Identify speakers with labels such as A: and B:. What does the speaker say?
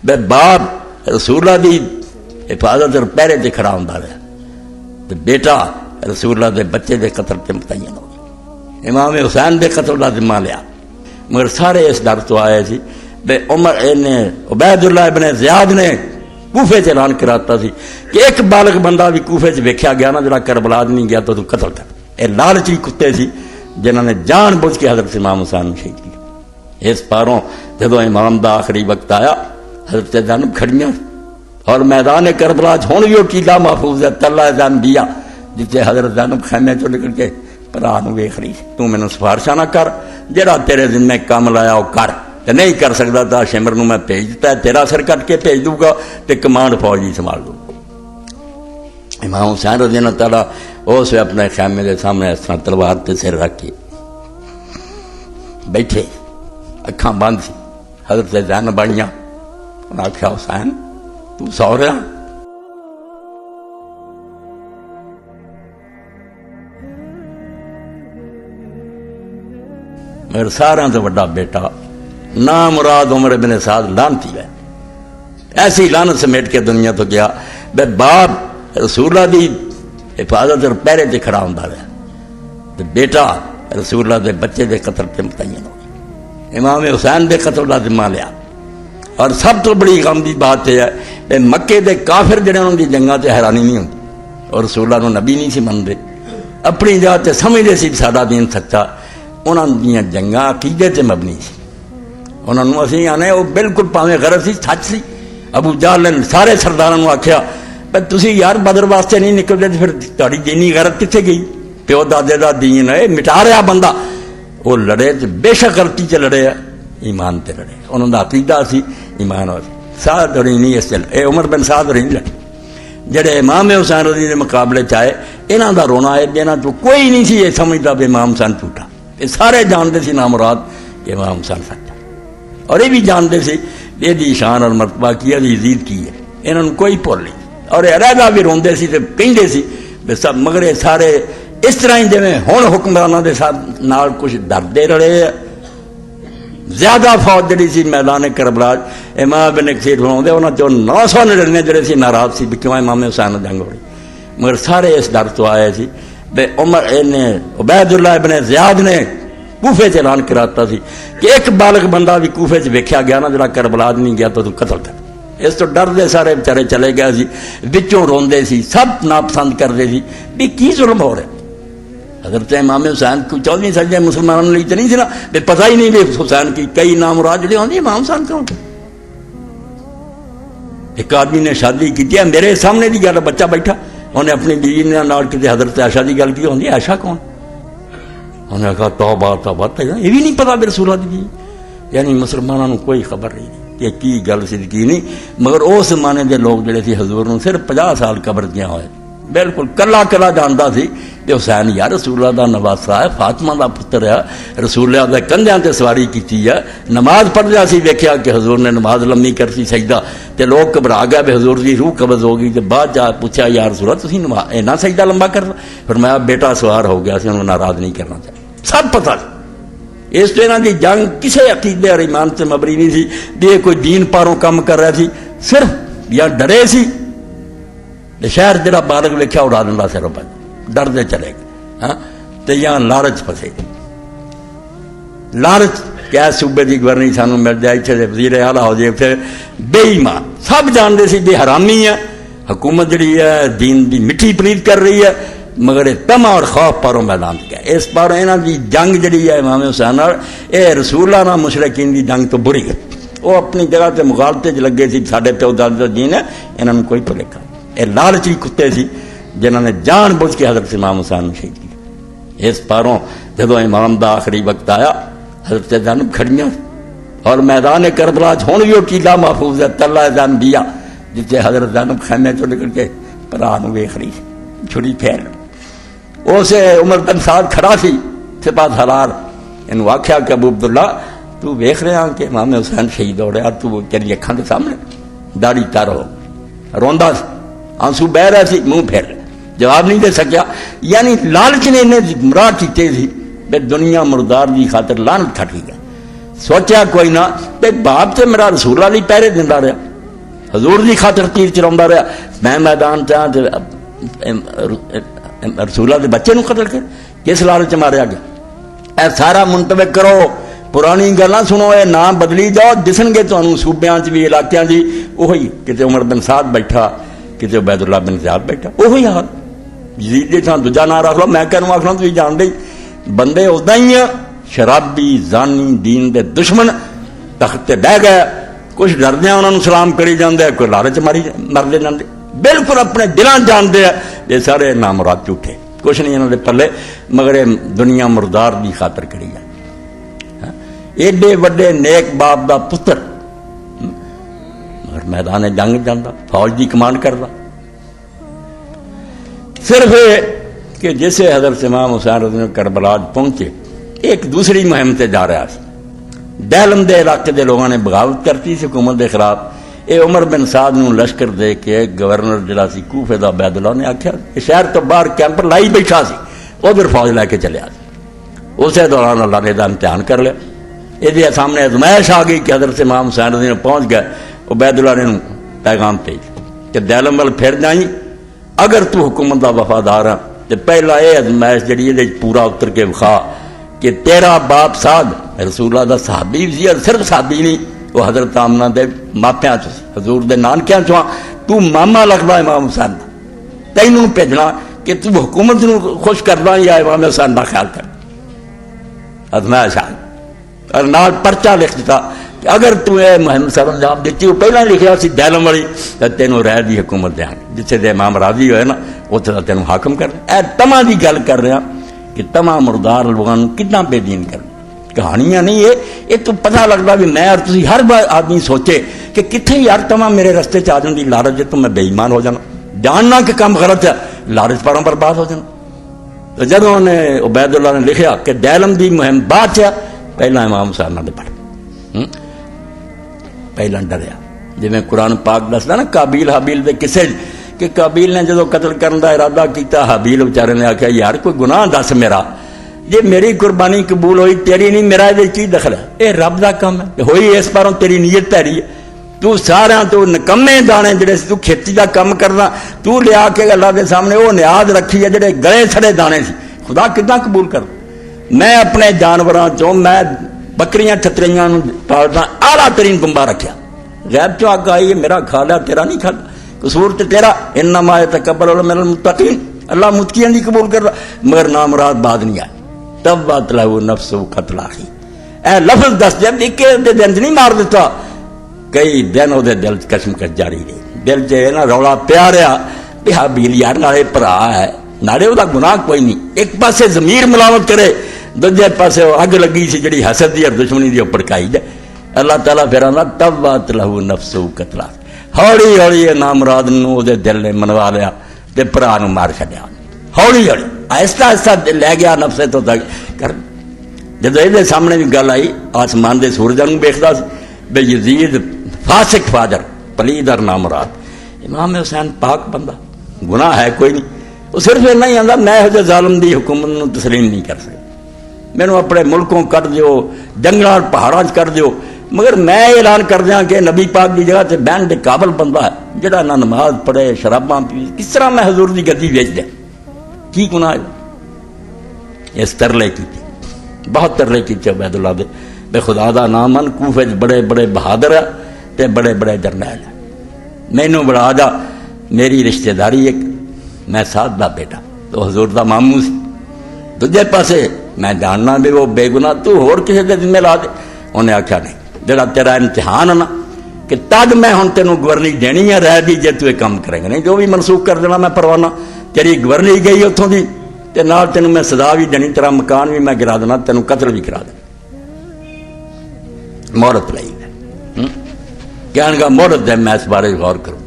A: بے باپ رسول اللہ دی حفاظت اور پہرے تے کھڑا ہوندا رہا تے بیٹا رسول اللہ دے بچے دے قتل تے متعین ہو گیا۔ امام حسین دے قتل دا ذمہ لیا، مگر سارے اس ڈر تو آئے سی بے عمر نے عبید اللہ ابن زیاد نے کوفے چ اعلان کراتا سی کہ ایک بالغ بندہ بھی کوفے چ ویکھیا گیا نا جڑا کربلا نہیں گیا تو قتل کر۔ اے لالچی کتے سی جنہوں نے جان بوجھ کے حضرت امام حسین شہید کیا۔ اس پاروں جدو امام دا آخری وقت آیا حضرت زینب کھڑیاں اور میدان کربلا ہوں بھی وہ ٹیلا محفوظ ہے تلا زینبیا جتنے حضرت زینب خیمے چو نکل کے بھرا ویخ رہی تو مینوں سفارشاں نہ کر، جڑا تیرے ذمہ کام لایا وہ کر، تے نہیں کر سکتا تو شمر نوں میں بھیج دیتا ہے، تیرا سر کٹ کے بھیج دوں گا تے کمانڈ فوج ہی سنبھال دوں گا۔ امام حسین رضی اللہ تعالیٰ اس اپنے خیمے کے سامنے اس طرح تلوار تے سر رکھ کے بیٹھے، اکھاں بند سی۔ حضرت زینب بڑیاں انہاں آکھیا حسین تو سو رہا؟ میرے سارا تو بڑا بیٹا نام مراد عمر بن سعد لعنتی ہے، ایسی لعنت سمیٹ کے دنیا تو گیا بے باپ رسول اللہ دی حفاظت اور پہرے تے کھڑا ہوندا رہا تے بیٹا رسول اللہ دے بچے دے قتل تے متعین ہو گیا۔ امام حسین دے قتل دا ذمہ لیا، اور سب تو بڑی غم دی بات یہ ہے کہ مکے دے کافر جڑے انہاں دی جنگاں تے حیرانی نہیں ہوندی اور رسول اللہ نو نبی نہیں سی منتے، اپنی جگہ تے سمجھدے سی ساڈا دین سچا، انہاں دیاں جنگاں عقیدے تے مبنی سی۔ انہاں نو اسی آنے وہ بالکل پاویں غلط سی سچ سی۔ ابو جہل نے سارے سرداراں نو آکھیا پر تسی یار بدر واسطے نہیں نکلدے تے پھر تہاڈی دینی غیرت کتھے گئی؟ پیو دادے دا دین ہے مٹا رہا بندہ، وہ لڑے تے بے شک غلطی چ لڑے ہے، ایمان تے لڑے، انہوں دا عقیدہ سی ایمان ہو سی۔ سعد ہوری نہیں اس چل اے عمر بن سعد ہوری نہیں لڑے جڑے امام حسین رضی دے مقابلے چاہے، انہاں دا رونا ہے دینا تو کوئی نہیں سی یہ سمجھدا بھی امام حسین جھوٹا، یہ سارے جانتے سی نامراد کہ امام حسین سچا، اور یہ بھی جانتے سی یہ دی شان اور مرتبہ کی ہے، عزیز کی ہے، انہوں نے کوئی بھول نہیں، اور علیحدہ بھی روندے سی تے کہندے سی سب، مگر یہ سارے اس طرح ہی جویں ہن حکمراناں دے ساتھ نال کچھ ڈردے رہے۔ زیادہ فوج جڑی سی میدان کربلا امام بن کثیر فرماؤندے انہاں چوں 999 جڑے سی ناراض سی بھی کیوں امام حسین نال جنگ ہو رہی، مگر سارے اس ڈر تو آئے سی بے عمر نے عبید اللہ ابن زیاد نے کوفے چ اعلان کراتا سی کہ ایک بالغ بندہ بھی کوفے چ ویکھیا گیا نا جڑا کربلا نہیں گیا تو قتل کر۔ اس تو ڈر دے سارے بیچارے چلے گئے سی، وچوں روندے سی، سب ناپسند کردے سی بھی کی ظلم ہو رہا۔ حضرت امام حسین کو 14ویں صدی مسلمانوں نے تو نہیں سی نا بے پتہ ہی نہیں بھی حسین کی کئی نام مراد جڑے ہوندے امام حسین کون؟ ایک آدمی نے شادی کی میرے سامنے دی گل، بچہ بیٹھا انہیں اپنی بیوی نال کسی حضرت عائشہ دی گل کی ہوندی، عائشہ کون؟ انہیں کہا توبہ توبہ، یہ بھی نہیں پتا بھی رسول اللہ دی، یعنی مسلمانوں کو کوئی خبر نہیں کہ کی گل صدقی نہیں، مگر اس زمانے دے لوگ جڑے سی حضور نو صرف 50 سال قبر دیا ہوئے، بالکل کلا کلا جانتا سی کہ حسین یا رسول اللہ دا نواسا ہے، فاطمہ دا پتر ہے، رسول اللہ دے کندھیاں تے سواری کیتی ہے، نماز پڑھ رہا سی، ویکھیا کہ حضور نے نماز لمبی کرتی سجدہ تے لوگ گھبرا گئے بھی حضور دی روح قبض ہو گئی، تے بعد جا پوچھا یا رسول اللہ تسی نماز اینا سجدہ لمبا کرنا؟ فرمایا بیٹا سوار ہو گیا سی، انہوں ناراض نہیں کرنا چاہیے، سب پتہ سی۔ اس تو انہاں دی جنگ کسے عقیدے اور ایمان سے مبنی نہیں سی بھی یہ کوئی دین پاروں کام کر رہا سی، صرف یا ڈرے سی شہر جڑا بالغ ویکھیا اڑا دیندا سر پہ ڈر دے چلے گئے، ہاں تے یا لالچ پھسے، لالچ کیا صوبے دی گورنری سانوں مل جائے، اتنے وزیر اعلیٰ ہو جائے، پھر بے ایمان، سب جانتے سی بے حرامی ہے حکومت جڑی ہے، دین دی مٹھی پلید کر رہی ہے، مگر طمع اور خوف پاروں میدان گیا۔ اس پار انہاں دی جنگ جڑی ہے امام حسین اور اے رسول اللہ نال مشرکین دی جنگ تو بری ہے، وہ اپنی جگہ تے مغالطے چ لگے سی، ساڈے پیو دادے دا دین ہے، انہاں نوں کوئی بھلیکا، اے لالچی کتے سی جنہاں نے جان بوجھ کے حضرت امام حسین نوں شہید کیا۔ اس پاروں جدو امام دا آخری وقت آیا حضرت زینب کھڑیاں اور میدان کربلا ہن بھی وہ ٹیلا محفوظ ہے تلا زینبیا جتنے حضرت زینب خیمے چوں نکل کے بھرا نوں ویکھ رہی چھری پھیر، اسے عمر بن سعد کھڑا سی سپاہ سالار، انہوں آکھیا کہ ابو عبداللہ تو ویکھ رہا کہ امام حسین شہید ہو رہا، تو تیری اکھاں دے سامنے داڑھی تر ہو روندا سی، آنسو بہ رہا سی، منہ پھیر جواب نہیں دے سکیا، یعنی لالچ نے انہیں گمراہ کیتے سی بے دنیا مردار دی خاطر لعنت کھٹی گیا، سوچیا کوئی نہ تے باپ تے میرا رسول اللہ پہرے دیندا رہا، حضور کی خاطر تیر چلا رہا. میں میدان چاہ رسولہ کے بچے نو قتل کر کس لالچ ماریا گیا. اے سارا منتبک کرو, پرانی گلاں سنو, یہ نام بدلی جاؤ, دسن گے تمہیں صوبیاں بھی علاقوں کی وہی. کتے عمر بن سعد بیٹھا, کتے عبید اللہ بن زیاد بیٹھا, وہی حال. یزید جی تھان دوجا نام رکھ لو, میں کہوں آخ لو تھی جان دے بندے ادا ہی ہیں, شرابی زانی دین دے دشمن تخت تے بہ گئے. کچھ ڈردیا انہوں نے سلام کری جاندے, کوئی لالچ ماری مرتے جاندے, بالکل اپنے دلان جانتے ہیں یہ سارے نامراد جھوٹے, کچھ نہیں انہوں نے پلے مگر دنیا مردار دی خاطر کری جائے. ایڈے وڈے نیک باپ دا پتر مگر میدان جنگ جانا, فوج دی کمانڈ کرتا. صرف کہ جسے حضرت امام حسین رضی اللہ عنہ کربلا پہنچے, ایک دوسری مہم سے جا رہا سی. دہلم دے علاقے دے لوگوں نے بغاوت کرتی سی حکومت کے خلاف. یہ عمر بن سعد نو لشکر دے کے گورنر جڑا سی کوفے دا عبید اللہ نے آخیا شہر تو باہر کیمپ لائی بیٹھا سی, ادھر فوج لے کے چلیا. اسی دوران اللہ نے امتحان کر لیا. یہ سامنے ازمائش آ گئی کہ حضرت امام حسین رضی اللہ پہنچ گئے. عبید اللہ نے پیغام بھیج کہ دہلم وال پھر جائیں, اگر تو حکومت دا وفادار ہے تو پہلا یہ ازمائش جڑی یہ پورا اتر کے وکھا کہ تیرا باپ سعد رسول اللہ دا صحابی سی, اور صرف صحابی نہیں, وہ حضرت آمنہ دے ماپیاں چ حضور دے نانکیاں چ, تو ماما لگتا امام حسین دا, تینوں بھیجنا کہ تو حکومت نو خوش کرنا یا امام حسین دا خیال کر. ازمائش آ اور نال پرچہ لکھ دیتا کہ اگر تو یہ مہم سر انجام دیتی, وہ پہلے لکھا سی دہلم والی, تو تینوں رہ دی حکومت دیں گے جتنے دے امام راضی ہوئے نا اتنے تینوں حاکم کر. اے تما دی گل کر رہا کہ تمام مردار لوگوں کتنا بے دین کرنا. کہانیاں نہیں ہے یہ تو پتہ لگتا بھی میں اور تسی ہر بار آدمی سوچے کہ کتنے یار تمام میرے رستے چ آ جاندی لالچ تو میں بے ایمان ہو جانا, جاننا کہ کام غلط ہے, لالچ پاروں برباد ہو جانا. تو جب انہوں نے عبید اللہ نے لکھا کہ دہلم دی مہم بعد چ, پہلا امام حسین نے پڑھ پہلا ڈریا. جی میں قرآن پاک دسدا نا قابیل حابیل دے کسے کہ قابیل نے جدو قتل کرنے کا ارادہ کیتا, حابیل بیچارے نے آخیا یار کوئی گناہ دس میرا, جی میری قربانی قبول ہوئی تیری نہیں, میرا یہ کی دخل ہے, یہ رب کا کام ہے. ہوئی اس پاروں تیری نیت پیڑی ہے, تو سارا تو نکمے دانے جڑے تو کھیتی کا کام کرنا تو لیا کے اللہ کے سامنے وہ نیاز رکھی ہے جڑے گلے سڑے دانے سی, خدا کتنا قبول کر. میں اپنے جانوراں چوں میں بکریاں چھتریاں پالتا اعلیٰ ترین کمبا رکھیا, غیب چوں آگے آئی میرا کھا لیا تیرا نہیں کھا, قصور تے تیرا, انما یتقبل اللہ من المتقین, اللہ متقین دی قبول کر. مگر نامراد بعد نہیں آئے. تبت لہ نفسہ قتل اخی, اے لفظ دس جب ایک دن نہیں مار دیتا, کئی دن وہ دل کشمکش جاری رہی. دل چ نا رولا پیا رہا بھی حابیل یار نالے بھرا ہے, نالے وہ گناہ کوئی نہیں. ایک پاسے ضمیر ملاوت کرے, دوجے پاسے اگ لگی سی جڑی حسد دی اور دشمنی دی پڑکائی جائے. اللہ تعالیٰ پھر آندا تبت لہ نفسہ قتل اخی, ہولی ہولی نامراد نو دے دل نے منوا لیا تے بھرا نو مار چھڈیا. ہولی ہولی آہستہ آہستہ لے گیا نفسے تو کر. جب یہ سامنے بھی گل آئی آسمان دے سورجاں نوں ویکھدا سی بے یزید فاسق فاجر پلید اور نامراد, امام حسین پاک بندہ, گناہ ہے کوئی نہیں. وہ صرف اتنا ہی آندا میں یہ ظالم دی حکومت نوں تسلیم نہیں کر سکتا, مینوں اپنے ملکوں کر دیو, جنگلاں پہاڑاں کر دیو, مگر میں اعلان کر دیا کہ نبی پاک کی جگہ سے بہن کے قابل بندہ ہے جڑا نہ نماز پڑھے شراباں پی, کس طرح میں حضور کی گدی ویچ دیا, کی گناہ ہے. اس ترلے کی بہت ترلے کی عبید اللہ دے بے خدا دا نام من کوفے بڑے بڑے بہادر ہے تے بڑے بڑے جرنیل ہے. مینوں بڑا جا میری رشتہ داری ایک, میں سعد دا بیٹا تو حضور دا ماموں سی, دوجے پاسے میں جاننا بھی وہ بے گناہ, تو ہور کسی دے ذمہ لا دے. انہیں آخیا نہیں, جڑا تیرا امتحان ہے نا کہ تد میں ہوں تینوں گورنی دینی ہے, رہ دی جے تو یہ کام کریں گے, نہیں جو بھی منسوخ کر دینا میں پروانہ, تیری گورنی گئی اتوں دی تے نال تینوں میں سزا بھی دینی, تیرا مکان بھی میں گرا دینا, تینوں قتل بھی کرا دینا. مہرت لائی ہے, کہنے کا مہرت ہے, میں اس بارے غور کروں.